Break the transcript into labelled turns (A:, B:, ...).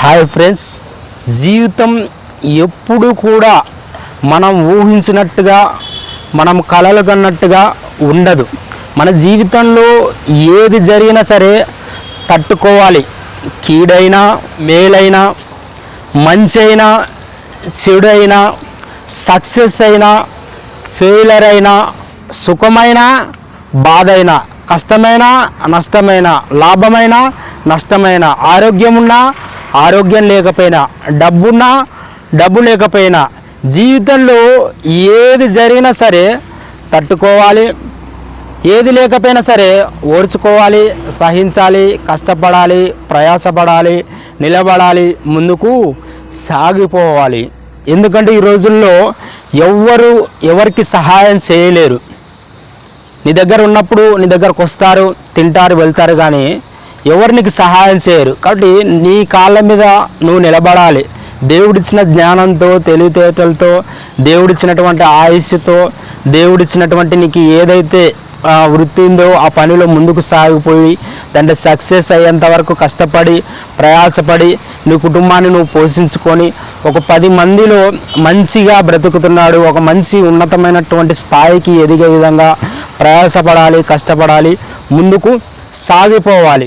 A: Hi friends, జీవితం ఎప్పుడు కూడా మనం ఊహించినట్టుగా మనం కలలు కన్నట్టుగా ఉండదు. మన జీవితంలో ఏది జరిగినా సరే తట్టుకోవాలి. కీడైనా మేలైనా, మంచైనా చెడైనా, సక్సెస్ అయినా ఫెయిలర్ అయినా, సుఖమైన బాధైనా, కష్టమైన నష్టమైన, లాభమైన నష్టమైన, ఆరోగ్యం ఉన్నా ఆరోగ్యం లేకపోయినా, డబ్బున్నా డబ్బు లేకపోయినా, జీవితంలో ఏది జరిగినా సరే తట్టుకోవాలి. ఏది లేకపోయినా సరే ఓర్చుకోవాలి, సహించాలి, కష్టపడాలి, ప్రయాసపడాలి, నిలబడాలి, ముందుకు సాగిపోవాలి. ఎందుకంటే ఈ రోజుల్లో ఎవరికి సహాయం చేయలేరు. నీ దగ్గర ఉన్నప్పుడు నీ దగ్గరకు వస్తారు, తింటారు, వెళ్తారు, కానీ ఎవరు నీకు సహాయం చేయరు. కాబట్టి నీ కాళ్ళ మీద నువ్వు నిలబడాలి. దేవుడిచ్చిన జ్ఞానంతో, తెలివితేటలతో, దేవుడిచ్చినటువంటి ఆయుష్తో, దేవుడిచ్చినటువంటి నీకు ఏదైతే వృత్తి ఉందో ఆ పనిలో ముందుకు సాగిపోయి దాంట్లో సక్సెస్ అయ్యేంత వరకు కష్టపడి ప్రయాసపడి నీ కుటుంబాన్ని నువ్వు పోషించుకొని ఒక 10 మందిలో మంచిగా బ్రతుకుతున్నాడు, ఒక మంచి ఉన్నతమైనటువంటి స్థాయికి ఎదిగే విధంగా ప్రయాసపడాలి, కష్టపడాలి, ముందుకు సాగిపోవాలి.